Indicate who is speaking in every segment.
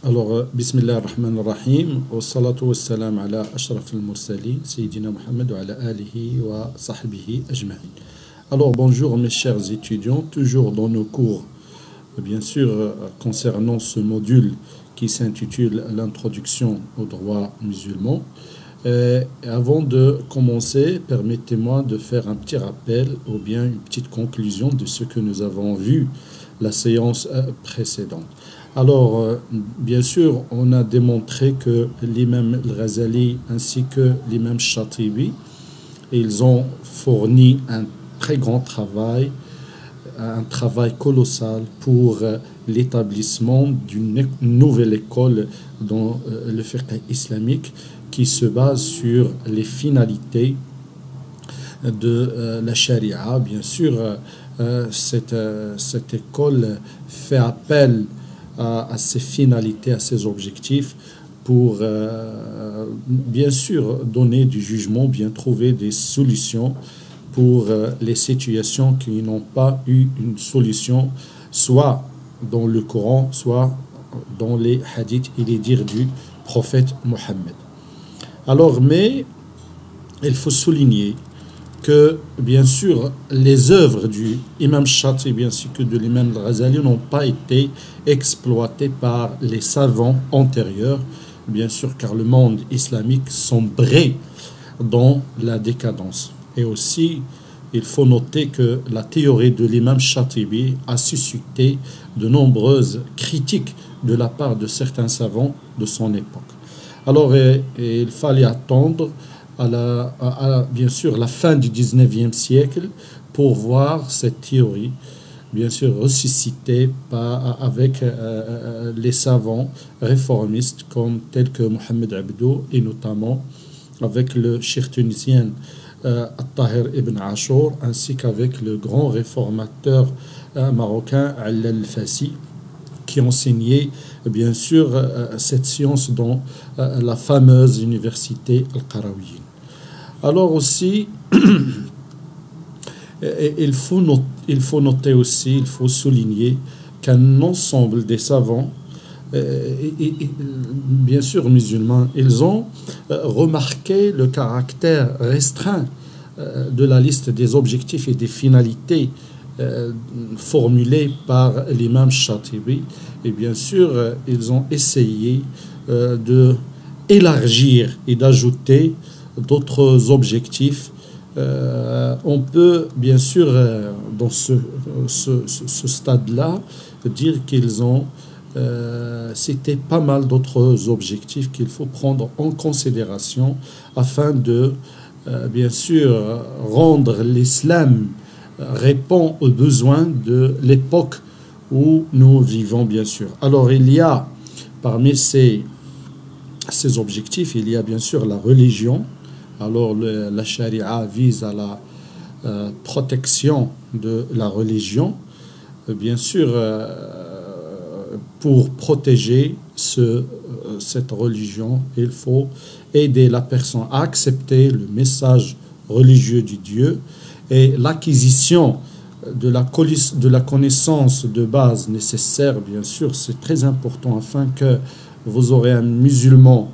Speaker 1: Bismillah ar-Rahman ar-Rahim, wa salatu wa salam ala ashraf al-mursalin, Sayyidina Muhammad wa ala alihi wa sahbihi ajma'in. Alors, bonjour mes chers étudiants, toujours dans nos cours, bien sûr, concernant ce module qui s'intitule L'introduction au droit musulman. Avant de commencer, permettez-moi de faire un petit rappel ou bien une petite conclusion de ce que nous avons vu la séance précédente. Alors, bien sûr, on a démontré que l'imam al-Ghazali ainsi que l'imam Shatibi, ils ont fourni un très grand travail, un travail colossal pour l'établissement d'une nouvelle école dans le fiqh islamique qui se base sur les finalités de la charia. Bien sûr, cette école fait appel à ses finalités, à ses objectifs pour bien sûr donner du jugement, bien trouver des solutions pour les situations qui n'ont pas eu une solution, soit dans le Coran, soit dans les hadiths et les dires du prophète Mohammed. Alors, mais il faut souligner que, bien sûr, les œuvres du imam Shatibi ainsi que de l'imam al-Ghazali n'ont pas été exploitées par les savants antérieurs, bien sûr, car le monde islamique sombrait dans la décadence. Et aussi, il faut noter que la théorie de l'imam Shatibi a suscité de nombreuses critiques de la part de certains savants de son époque. Alors, il fallait attendre bien sûr la fin du 19e siècle pour voir cette théorie, bien sûr, ressuscitée avec les savants réformistes tels que Mohamed Abdou et notamment avec le cheikh tunisien Al-Tahir ibn Ashur ainsi qu'avec le grand réformateur marocain Alla al-Fassi qui enseignait bien sûr cette science dans la fameuse université Al-Qarawiyyin. Alors aussi, il faut noter aussi, il faut souligner qu'un ensemble des savants, bien sûr musulmans, ils ont remarqué le caractère restreint de la liste des objectifs et des finalités formulées par l'imam Shatibi. Et bien sûr, ils ont essayé de élargir et d'ajouter d'autres objectifs. On peut bien sûr dans ce stade-là dire qu'ils ont cité pas mal d'autres objectifs qu'il faut prendre en considération afin de bien sûr rendre l'islam répond aux besoins de l'époque où nous vivons, bien sûr. Alors il y a parmi ces objectifs, il y a bien sûr la religion. Alors la charia vise à la protection de la religion. Bien sûr, pour protéger cette religion, il faut aider la personne à accepter le message religieux du Dieu et l'acquisition de la connaissance de base nécessaire, bien sûr, c'est très important afin que vous aurez un musulman,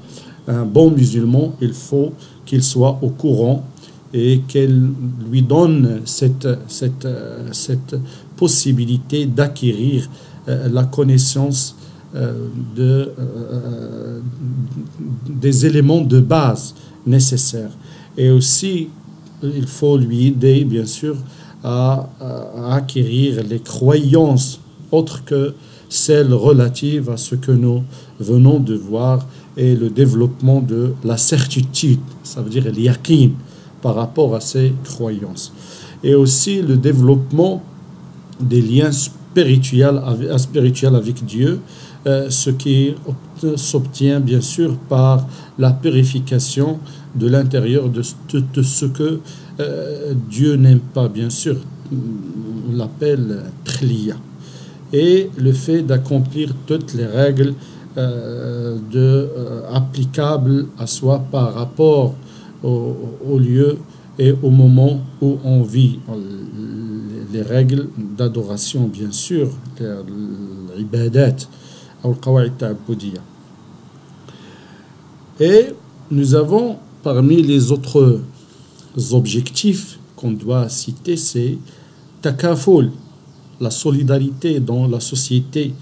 Speaker 1: un bon musulman, il faut qu'il soit au courant et qu'elle lui donne cette possibilité d'acquérir la connaissance des éléments de base nécessaires. Et aussi, il faut lui aider, bien sûr, à acquérir les croyances autres que celles relatives à ce que nous venons de voir et le développement de la certitude, ça veut dire l'yaqin par rapport à ces croyances. Et aussi le développement des liens spirituels avec Dieu, ce qui s'obtient bien sûr par la purification de l'intérieur de ce que Dieu n'aime pas, bien sûr, on l'appelle tkhliya. Et le fait d'accomplir toutes les règles applicables à soi par rapport au lieu et au moment où on vit. Les règles d'adoration, bien sûr, l'ibadat, أو القواعد التعبدية. Et nous avons parmi les autres objectifs qu'on doit citer, c'est takaful, la solidarité dans la société.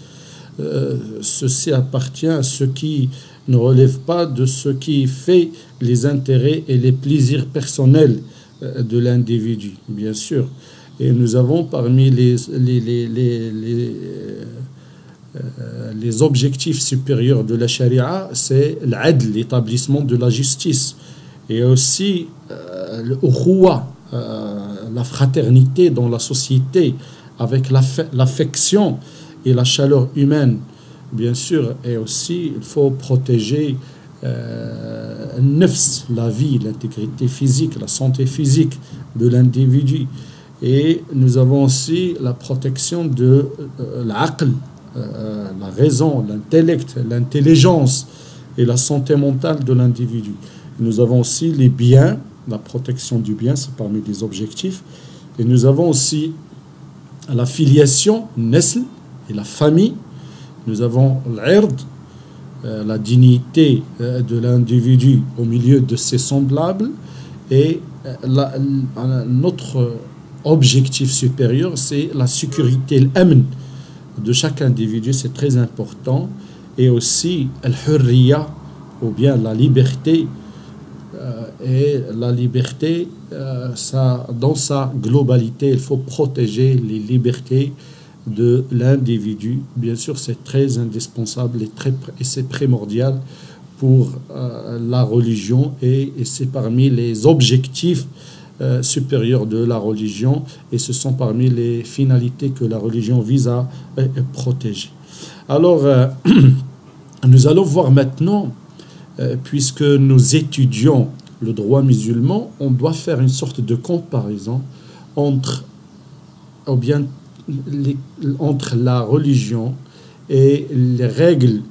Speaker 1: Ceci appartient à ce qui ne relève pas de ce qui fait les intérêts et les plaisirs personnels de l'individu, bien sûr. Et nous avons parmi les objectifs supérieurs de la charia, c'est l'adl, l'établissement de la justice. Et aussi l'ukhuwa, la fraternité dans la société, avec l'affection et la chaleur humaine, bien sûr. Et aussi, il faut protéger la vie, l'intégrité physique, la santé physique de l'individu. Et nous avons aussi la protection de l'aql, la raison, l'intellect, l'intelligence et la santé mentale de l'individu. Nous avons aussi les biens, la protection du bien, c'est parmi les objectifs. Et nous avons aussi la filiation, nesl, et la famille. Nous avons l'ird, la dignité de l'individu au milieu de ses semblables. Et notre objectif supérieur, c'est la sécurité, l'amn de chaque individu, c'est très important. Et aussi al-hurriya, ou bien la liberté. Et la liberté, dans sa globalité, il faut protéger les libertés de l'individu. Bien sûr, c'est très indispensable et c'est primordial pour la religion, et c'est parmi les objectifs supérieurs de la religion, et ce sont parmi les finalités que la religion vise à protéger. Alors, nous allons voir maintenant, puisque nous étudions le droit musulman, on doit faire une sorte de comparaison entre la religion et les règles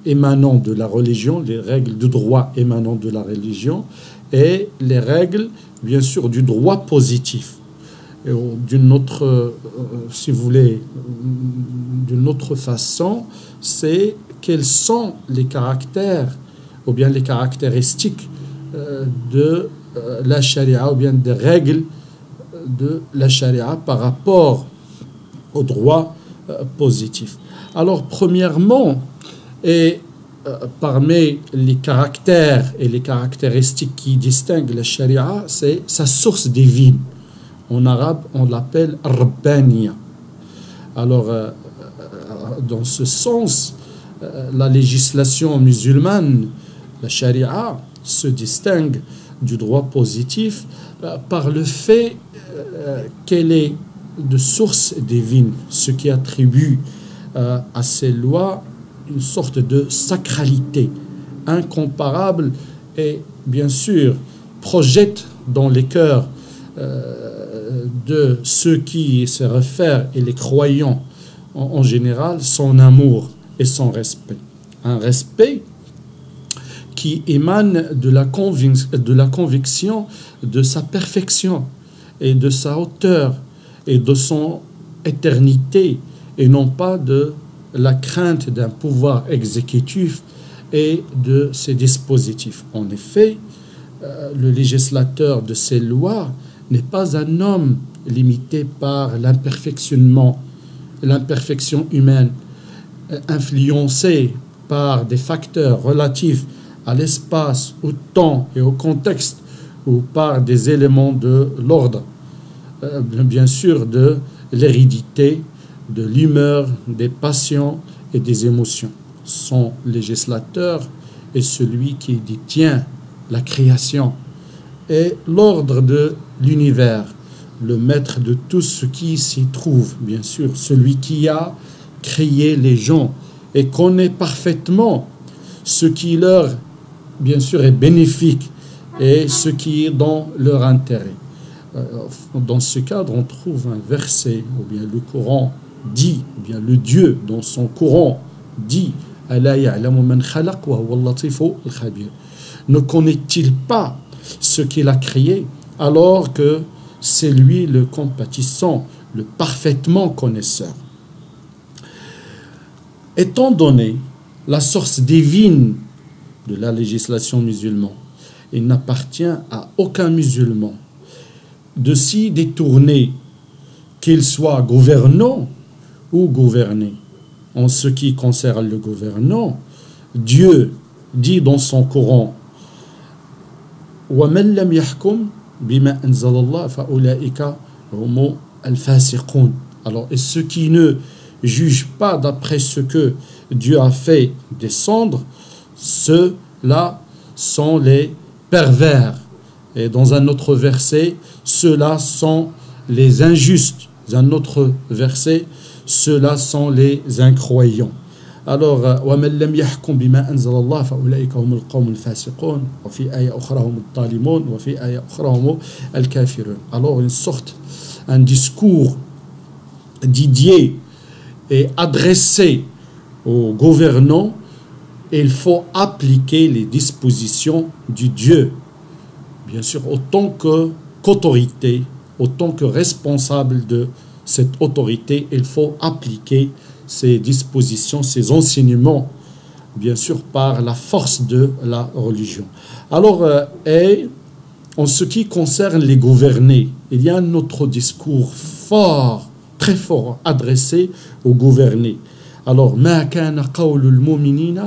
Speaker 1: émanant de la religion, les règles de droit émanant de la religion, et les règles, bien sûr, du droit positif. D'une autre, si vous voulez, d'une autre façon, c'est quels sont les caractères ou bien les caractéristiques de la charia, ou bien des règles de la charia par rapport au droit positif. Alors, premièrement, parmi les caractères et les caractéristiques qui distinguent la charia, c'est sa source divine. En arabe, on l'appelle rabbaniya. Alors, dans ce sens, la législation musulmane, la charia, se distingue du droit positif par le fait qu'elle est de source divine, ce qui attribue à ces lois une sorte de sacralité incomparable et bien sûr projette dans les cœurs de ceux qui se réfèrent et les croyants en général son amour et son respect. Un respect qui émane de la conviction de sa perfection et de sa hauteur et de son éternité, et non pas de la crainte d'un pouvoir exécutif et de ses dispositifs. En effet, le législateur de ces lois n'est pas un homme limité par l'imperfection humaine, influencé par des facteurs relatifs à l'espace, au temps et au contexte, ou par des éléments de l'ordre, bien sûr de l'hérédité, de l'humeur, des passions et des émotions. Son législateur est celui qui détient la création et l'ordre de l'univers, le maître de tout ce qui s'y trouve, bien sûr, celui qui a créé les gens et connaît parfaitement ce qui leur, bien sûr, est bénéfique et ce qui est dans leur intérêt. Dans ce cadre, on trouve un verset, ou bien le Coran dit, ou bien le Dieu dans son Coran dit, ne connaît-il pas ce qu'il a créé, alors que c'est lui le compatissant, le parfaitement connaisseur. étant donné la source divine de la législation musulmane, il n'appartient à aucun musulman de s'y détourner, qu'il soit gouvernant ou gouverné. En ce qui concerne le gouvernant, Dieu dit dans son Coran وَمَنْ لَمْ يَحْكُمْ بِمَا أَنزَلَ اللَّهُ فَأُولَئِكَ هُمُ الْفَاسِقُونَ. Alors, et ceux qui ne jugent pas d'après ce que Dieu a fait descendre, ceux-là sont les pervers. Et dans un autre verset, ceux-là sont les injustes. Dans un autre verset, ceux-là sont les incroyants. Alors, وَمَنْ لَمْ يَحْكُمْ بِمَا أَنزَلَ اللَّهُ فَأُولَئِكَ هُمُ الْقَوْمُ الْفَاسِقُونَ وفي آية أخرى هم الظالمون وفي آية أخرى هم الكافرون. Alors, un discours dédié et adressé aux gouvernants, il faut appliquer les dispositions du Dieu. Bien sûr, autant qu'autorité, autant que responsable de cette autorité, il faut appliquer ces dispositions, ces enseignements, bien sûr, par la force de la religion. Alors, et en ce qui concerne les gouvernés, il y a un autre discours fort, très fort, adressé aux gouvernés. Alors, ما كان قول المؤمنين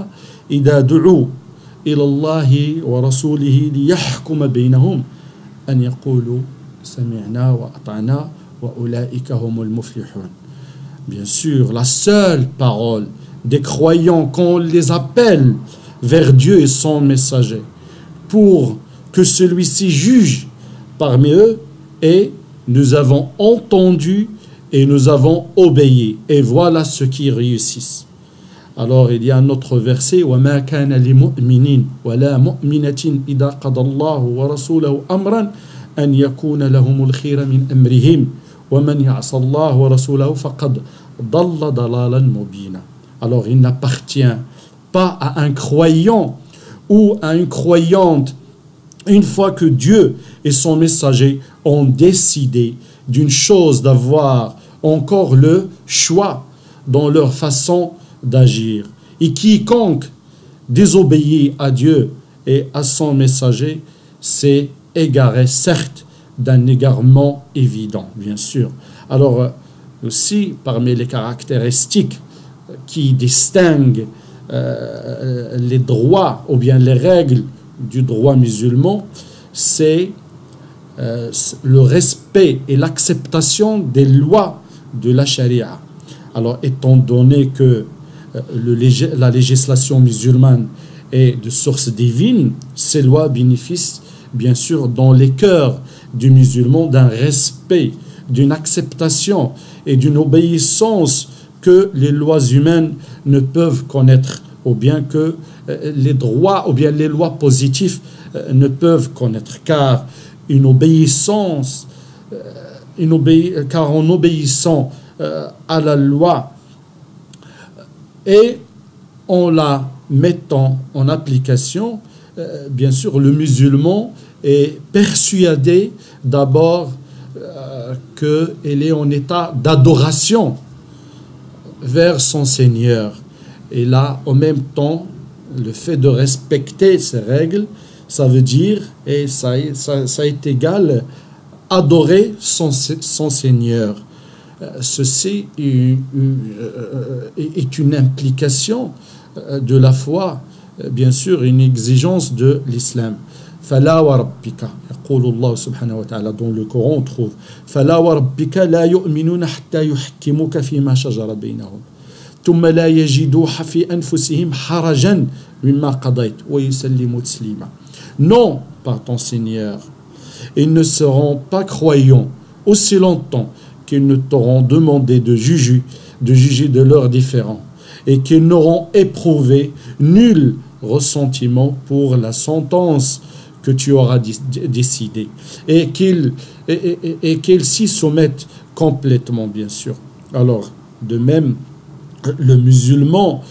Speaker 1: إذا دعوا إلى الله ورسوله ليحكم بينهم أن يقولوا سمعنا وأطعنا وأولئك هم المفلحون. Bien sûr, la seule parole des croyants quand on les appelle vers Dieu et son messager pour que celui-ci juge parmi eux, et nous avons entendu et nous avons obéi, et voilà ceux qui réussissent. Alors il y a un autre verset وَمَا كَانَ لِمُؤْمِنٍ وَلَا مُؤْمِنَةٍ إِذَا قَضَى اللَّهُ وَرَسُولَهُ أَمْرًا أَنْ يَكُونَ لَهُمُ الْخِيرَ مِنْ أَمْرِهِمْ وَمَنْ يَعْصَ اللَّهَ وَرَسُولَهُ فَقَدْ ضَلَّ ضَلَالًا مُبِينًا. Alors il n'appartient pas à un croyant ou à une croyante, une fois que Dieu et son messager ont décidé d'une chose, d'avoir encore le choix dans leur façon d'agir. Et quiconque désobéit à Dieu et à son messager s'est égaré, certes, d'un égarement évident, bien sûr. Alors, aussi, parmi les caractéristiques qui distinguent les droits ou bien les règles du droit musulman, c'est le respect et l'acceptation des lois de la charia. Alors, étant donné que la législation musulmane est de source divine, ces lois bénéficient bien sûr dans les cœurs du musulman d'un respect, d'une acceptation et d'une obéissance que les lois humaines ne peuvent connaître, ou bien que les droits ou bien les lois positives ne peuvent connaître, car une obéissance, car en obéissant à la loi et en la mettant en application, bien sûr, le musulman est persuadé d'abord qu'il est en état d'adoration vers son Seigneur. Et là, en même temps, le fait de respecter ces règles, ça veut dire, et ça est égal, adorer son Seigneur. Ceci est une implication de la foi, bien sûr, une exigence de l'islam. فلا وربك يقول الله سبحانه وتعالى dans le Coran on trouve فلا وربك لا يؤمنون حتى يحكموك فيما شجر بينهم ثم لا يجدوا في أنفسهم حرجا مما قضيت ويسلموا تسليما. Non, par ton Seigneur, ils ne seront pas croyants aussi longtemps qu'ils ne t'auront demandé de juger de leurs différends, et qu'ils n'auront éprouvé nul ressentiment pour la sentence que tu auras décidé, et qu'ils s'y soumettent complètement, bien sûr. Alors, de même, le musulman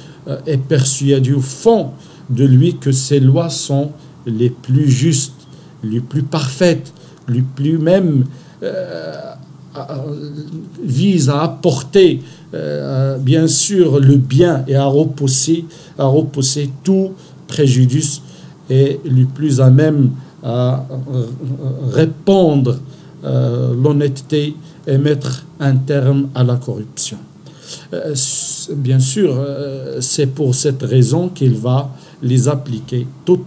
Speaker 1: est persuadé au fond de lui que ces lois sont les plus justes, les plus parfaites, les plus même visent à apporter bien sûr le bien et à repousser tout préjudice et le plus à même à répandre l'honnêteté et mettre un terme à la corruption. Bien sûr, c'est pour cette raison qu'il va les appliquer toutes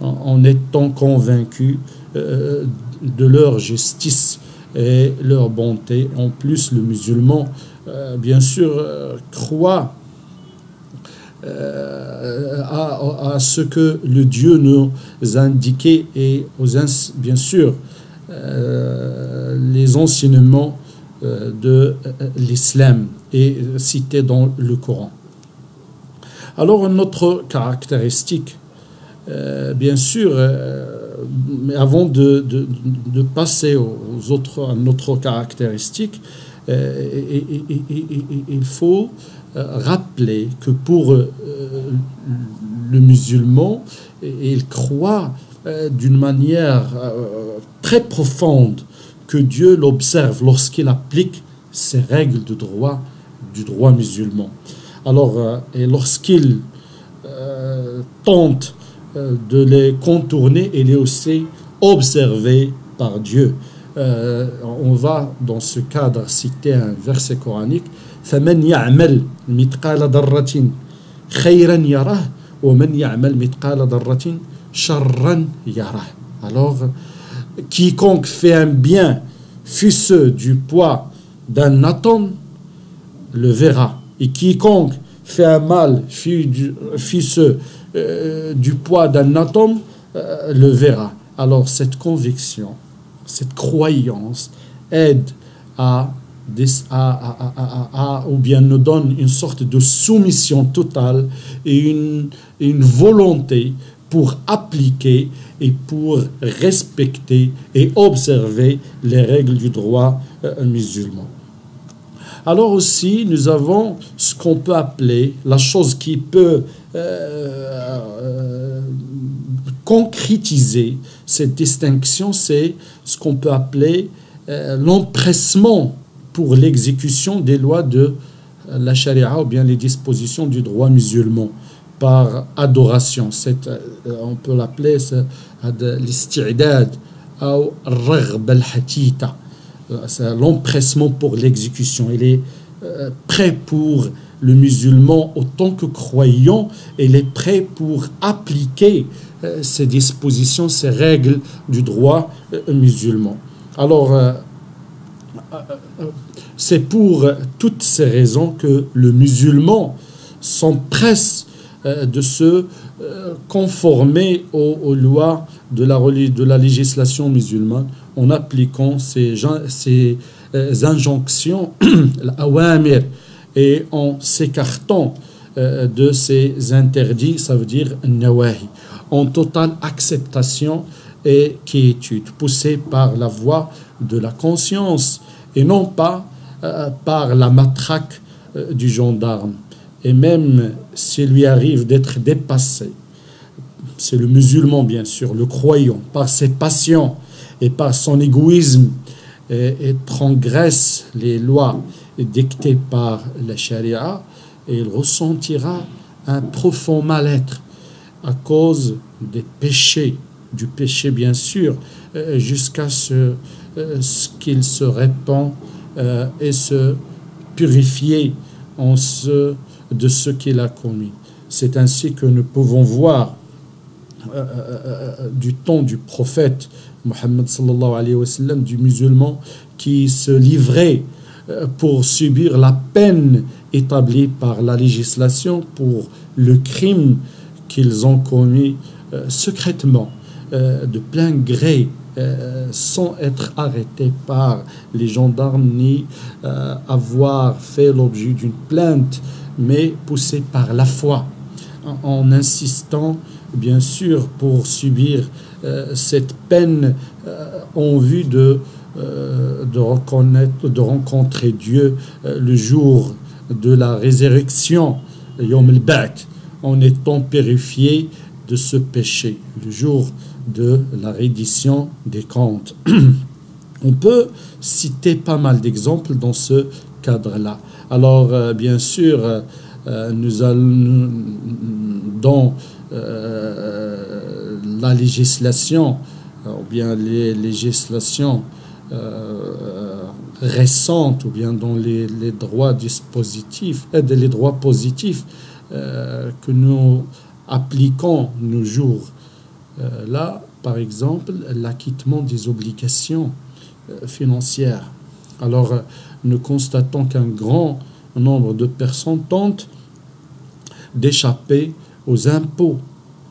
Speaker 1: en étant convaincu de leur justice et leur bonté. En plus, le musulman, bien sûr, croit à ce que le Dieu nous a indiqué et bien sûr les enseignements de l'islam et cités dans le Coran. Alors, une autre caractéristique, bien sûr, mais avant de passer à notre caractéristique, il faut rappeler que pour le musulman, il croit d'une manière très profonde que Dieu l'observe lorsqu'il applique ces règles du droit musulman. Alors, et lorsqu'il tente de les contourner, il est aussi observé par Dieu. On va dans ce cadre citer un verset coranique: فَمَنْ يَعْمَلْ مِثْقَالَ ذَرَّةٍ خَيْرًا يَرَهُ وَمَنْ يَعْمَلْ مِثْقَالَ ذَرَّةٍ شَرًّا يَرَهُ. Alors, quiconque fait un bien fût-ce du poids d'un atome le verra, et quiconque fait un mal fût-ce du poids d'un atome le verra. Alors cette conviction, cette croyance aide ou bien nous donne une sorte de soumission totale et une volonté pour appliquer et pour respecter et observer les règles du droit musulman. Alors aussi, nous avons ce qu'on peut appeler, la chose qui peut concrétiser cette distinction, c'est ce qu'on peut appeler l'empressement pour l'exécution des lois de la charia ou bien les dispositions du droit musulman par adoration. On peut l'appeler l'isti'dad ou al-raghba al-hatita. C'est l'empressement pour l'exécution. Il est prêt pour le musulman autant que croyant, il est prêt pour appliquer ces dispositions, ces règles du droit musulman. Alors, c'est pour toutes ces raisons que le musulman s'empresse de se conformer aux lois de la législation musulmane en appliquant ces injonctions, l'awamir, et en s'écartant de ces interdits, ça veut dire nawahi, en totale acceptation et quiétude, poussée par la voie de la conscience et non pas par la matraque du gendarme. Et même s'il lui arrive d'être dépassé, c'est le musulman bien sûr, le croyant, par ses passions et par son égoïsme, et transgresse les lois dictées par la charia, et il ressentira un profond mal-être à cause des péchés, du péché bien sûr, jusqu'à ce qu'il se répand et se purifier de ce qu'il a commis. C'est ainsi que nous pouvons voir du temps du prophète Mohammed sallallahu alayhi wa sallam, du musulman qui se livrait pour subir la peine établie par la législation pour le crime qu'ils ont commis secrètement, de plein gré, sans être arrêtés par les gendarmes ni avoir fait l'objet d'une plainte, mais poussés par la foi, en insistant bien sûr pour subir cette peine en vue de rencontrer Dieu le jour de la résurrection, Yom al-Ba'th, en étant purifié de ce péché, le jour de la reddition des comptes. On peut citer pas mal d'exemples dans ce cadre-là. Alors, bien sûr, nous allons dans la législation, ou bien les législations récentes, ou bien dans les droits dispositifs, les droits positifs que nous appliquons nos jours. Là, par exemple, l'acquittement des obligations financières. Alors, nous constatons qu'un grand nombre de personnes tentent d'échapper aux impôts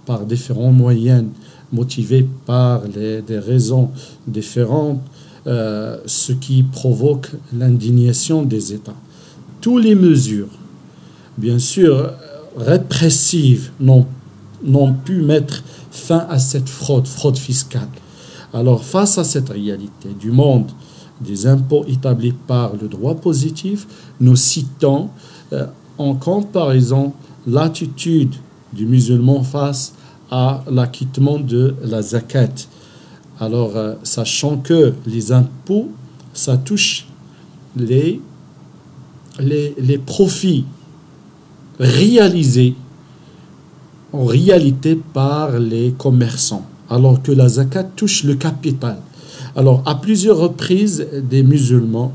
Speaker 1: par différents moyens, motivés par des raisons différentes, ce qui provoque l'indignation des États. Toutes les mesures, bien sûr, répressives, n'ont pu mettre fin à cette fraude fiscale. Alors, face à cette réalité du monde des impôts établis par le droit positif, nous citons en comparaison l'attitude du musulman face à l'acquittement de la zakat. Alors, sachant que les impôts, ça touche les profits réalisés en réalité par les commerçants, alors que la zakat touche le capital. Alors, à plusieurs reprises, des musulmans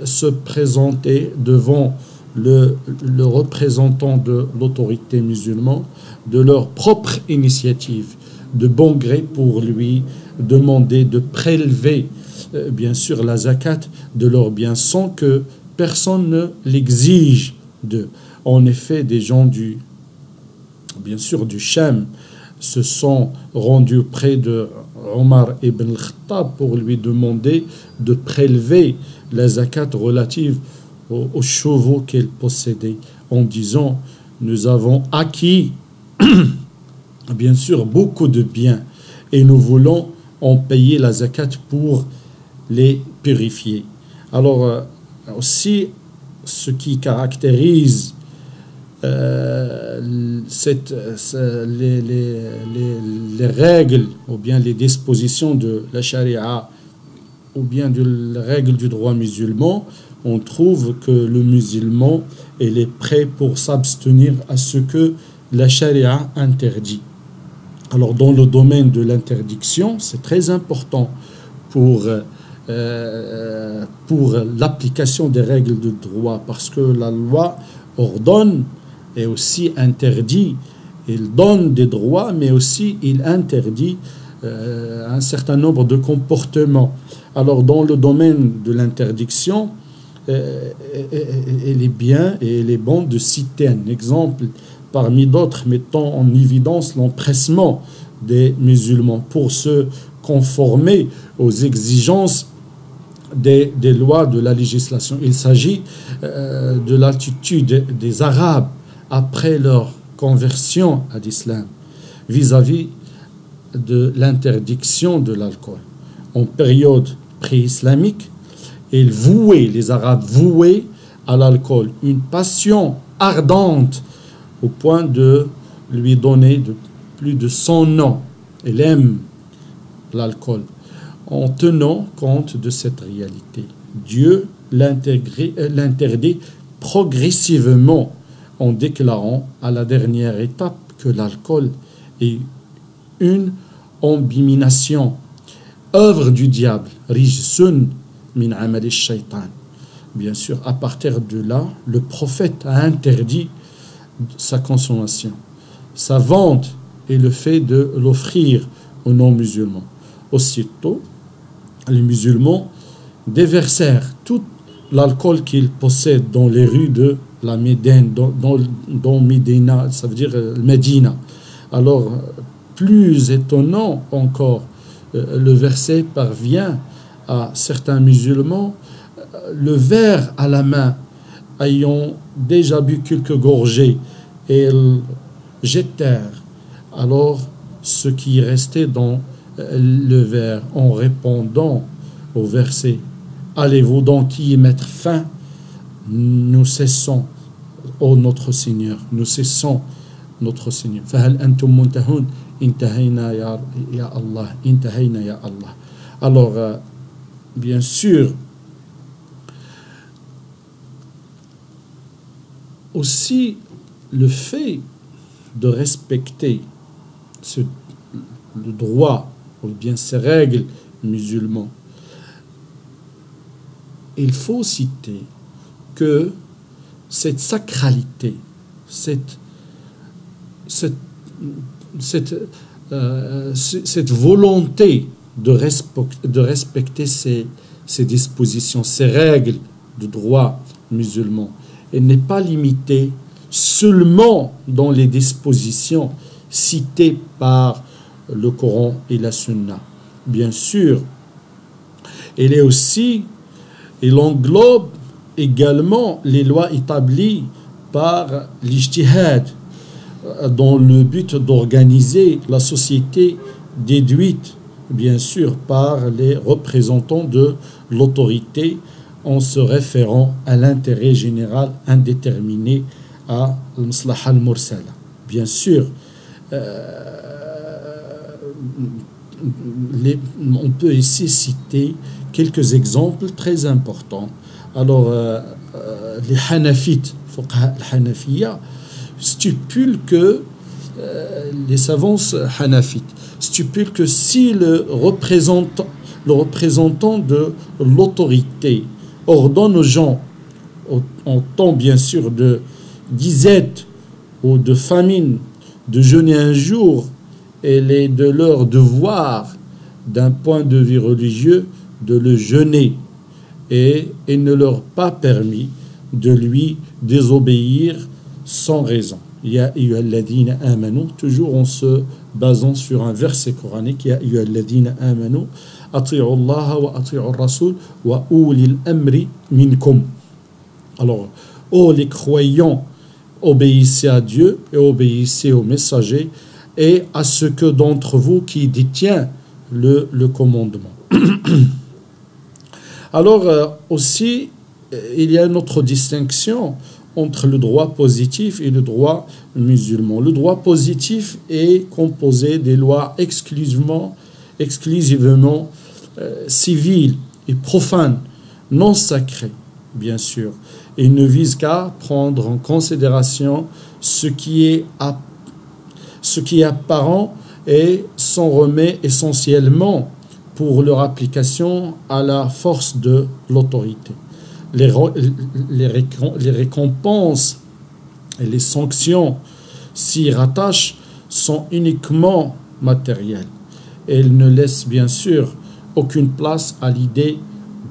Speaker 1: se présentaient devant le représentant de l'autorité musulmane de leur propre initiative, de bon gré pour lui demander de prélever, bien sûr, la zakat de leurs biens sans que personne ne l'exige d'eux. En effet, des gens bien sûr du Cham se sont rendus auprès de Omar ibn al-Khattab pour lui demander de prélever la zakat relative aux chevaux qu'elle possédait, en disant « Nous avons acquis bien sûr beaucoup de biens et nous voulons en payer la zakat pour les purifier. » Alors aussi, ce qui caractérise les règles ou bien les dispositions de la charia ou bien les règles du droit musulman, on trouve que le musulman est prêt pour s'abstenir à ce que la charia interdit. Alors dans le domaine de l'interdiction, c'est très important pour l'application des règles de droit, parce que la loi ordonne et aussi interdit. Il donne des droits, mais aussi il interdit un certain nombre de comportements. Alors, dans le domaine de l'interdiction, il est bien et il est bon de citer un exemple parmi d'autres mettant en évidence l'empressement des musulmans pour se conformer aux exigences des lois de la législation. Il s'agit de l'attitude des Arabes après leur conversion à l'islam vis-à-vis de l'interdiction de l'alcool. En période pré-islamique, les Arabes vouaient à l'alcool une passion ardente au point de lui donner plus de 100 noms. Il aime l'alcool. En tenant compte de cette réalité, Dieu l'interdit progressivement en déclarant à la dernière étape que l'alcool est une abomination, œuvre du diable, rijsun min amal ash-shaytan. Bien sûr, à partir de là, le prophète a interdit sa consommation, sa vente et le fait de l'offrir aux non-musulmans. Aussitôt, les musulmans déversèrent tout l'alcool qu'ils possèdent dans les rues de la Médine, dans Médina, ça veut dire Médina. Alors, plus étonnant encore, le verset parvient à certains musulmans, le verre à la main, ayant déjà bu quelques gorgées, et ils jetèrent alors ce qui restait dans le verre en répondant au verset « Allez-vous donc y mettre fin ?» Nous cessons, ô notre Seigneur, nous cessons notre Seigneur. فَهَلْ أَنْتُمْ مُنْتَهُونَ إِنْتَهَيْنَا يَا Allah, إِنْتَهَيْنَا يَا Allah. Alors, bien sûr, aussi, le fait de respecter le droit, ou bien ces règles musulmanes, il faut citer que cette sacralité, cette volonté de respecter ces dispositions, ces règles de droit musulman, elle n'est pas limitée seulement dans les dispositions citées par le Coran et la Sunna. Bien sûr, elle englobe également les lois établies par l'ijtihad dans le but d'organiser la société déduite, bien sûr, par les représentants de l'autorité en se référant à l'intérêt général indéterminé, à l'maslaha al-mursala. Bien sûr, on peut ici citer quelques exemples très importants. Alors, les Hanafites, les Hanafiya, stipulent que les savants Hanafites stipulent que si le représentant de l'autorité ordonne aux gens, en temps bien sûr de disette ou de famine, de jeûner un jour, il est de leur devoir, d'un point de vue religieux, de le jeûner. Et il ne leur pas permis de lui désobéir sans raison. Ya ayyuhalladhina amanu, toujours en se basant sur un verset coranique, Ya ayyuhalladhina amanu, ati'u Allah wa ati'u Rasul wa ulil amri minkum. Alors, ô les croyants, obéissez à Dieu et obéissez aux messagers et à ce que d'entre vous qui détient le commandement. Alors, aussi, il y a une autre distinction entre le droit positif et le droit musulman. Le droit positif est composé des lois exclusivement civiles et profanes, non sacrées, bien sûr. Il ne vise qu'à prendre en considération ce qui est apparent et s'en remet essentiellement pour leur application à la force de l'autorité. Les récompenses et les sanctions s'y rattachent sont uniquement matérielles. Elles ne laissent bien sûr aucune place à l'idée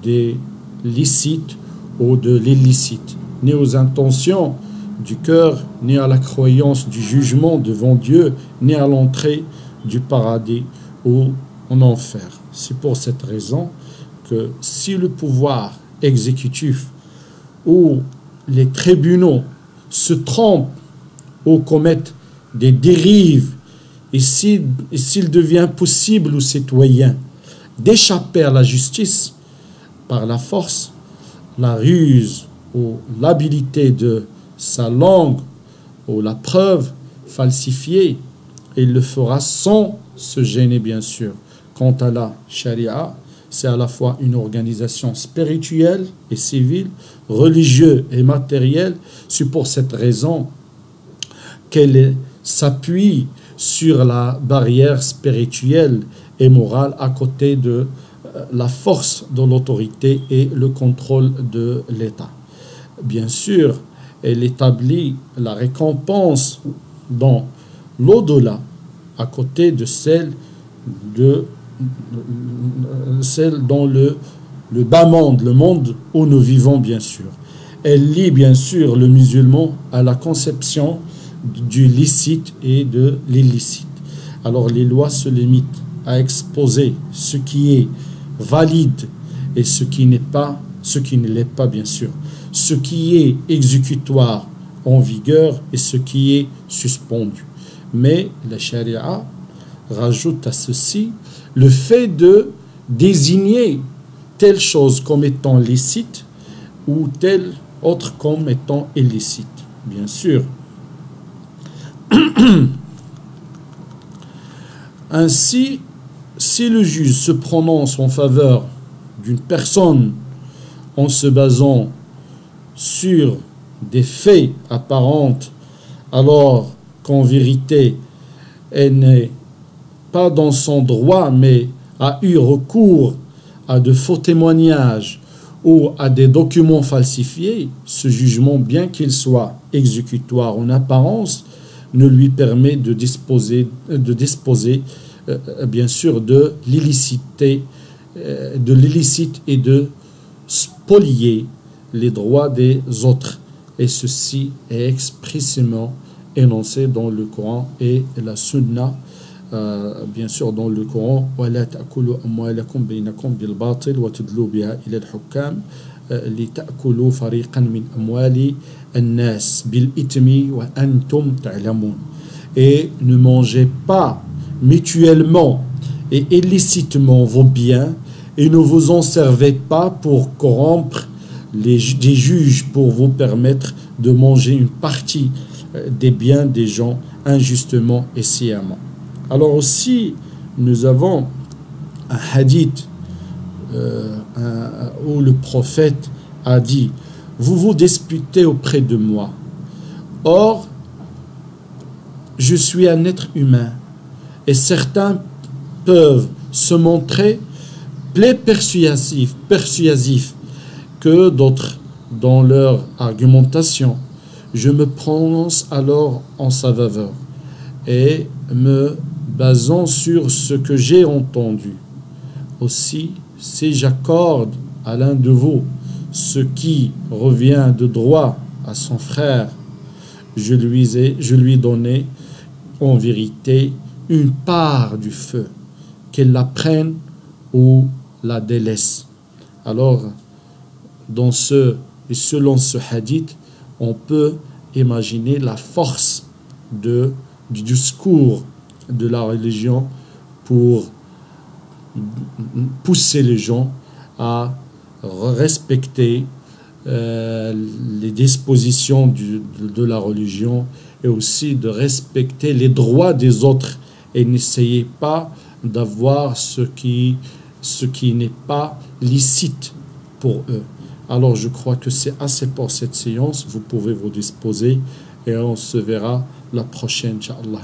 Speaker 1: des licites ou de l'illicite, ni aux intentions du cœur, ni à la croyance du jugement devant Dieu, ni à l'entrée du paradis ou en enfer. C'est pour cette raison que si le pouvoir exécutif ou les tribunaux se trompent ou commettent des dérives, et s'il devient possible aux citoyens d'échapper à la justice par la force, la ruse ou l'habileté de sa langue ou la preuve falsifiée, il le fera sans se gêner, bien sûr. Quant à la charia, c'est à la fois une organisation spirituelle et civile, religieuse et matérielle. C'est pour cette raison qu'elle s'appuie sur la barrière spirituelle et morale à côté de la force de l'autorité et le contrôle de l'État. Bien sûr, elle établit la récompense dans l'au-delà à côté de celle dans le bas monde, le monde où nous vivons, bien sûr. Elle lie, bien sûr, le musulman à la conception du licite et de l'illicite. Alors, les lois se limitent à exposer ce qui est valide et ce qui ne l'est pas, bien sûr. Ce qui est exécutoire en vigueur et ce qui est suspendu. Mais la charia rajoute à ceci le fait de désigner telle chose comme étant licite ou telle autre comme étant illicite, bien sûr. Ainsi, si le juge se prononce en faveur d'une personne en se basant sur des faits apparents, alors qu'en vérité, elle n'est pas dans son droit, mais a eu recours à de faux témoignages ou à des documents falsifiés, ce jugement, bien qu'il soit exécutoire en apparence, ne lui permet de disposer bien sûr, de l'illicite et de spolier les droits des autres. Et ceci est expressément énoncé dans le Coran et la Sunna. Bien sûr, dans le Coran, وَلَا تَأْكُلُوا أَمْوَالَكُمْ بَيْنَكُمْ بِالْبَاطِلِ وَتُدْلُوا بِهَا إِلَى الْحُكَّامِ لِتَأْكُلُوا فَرِيقًا مِنْ أَمْوَالِ النَّاسِ بِالْإِثْمِ وَأَنْتُمْ تَعْلَمُونَ. Et ne mangez pas mutuellement et illicitement vos biens, et ne vous en servez pas pour corrompre des juges pour vous permettre de manger une partie des biens des gens injustement et sciemment. Alors aussi, nous avons un hadith où le prophète a dit « Vous vous disputez auprès de moi. Or, je suis un être humain et certains peuvent se montrer plus persuasifs que d'autres dans leur argumentation. Je me prononce alors en sa faveur et me basant sur ce que j'ai entendu. Aussi, si j'accorde à l'un de vous ce qui revient de droit à son frère, je lui donnais en vérité une part du feu, qu'elle la prenne ou la délaisse. » Alors, selon ce hadith, on peut imaginer la force du discours de la religion pour pousser les gens à respecter les dispositions de la religion et aussi de respecter les droits des autres et n'essayez pas d'avoir ce qui n'est pas licite pour eux. Alors je crois que c'est assez pour cette séance. Vous pouvez vous disposer et on se verra la prochaine, Inch'Allah.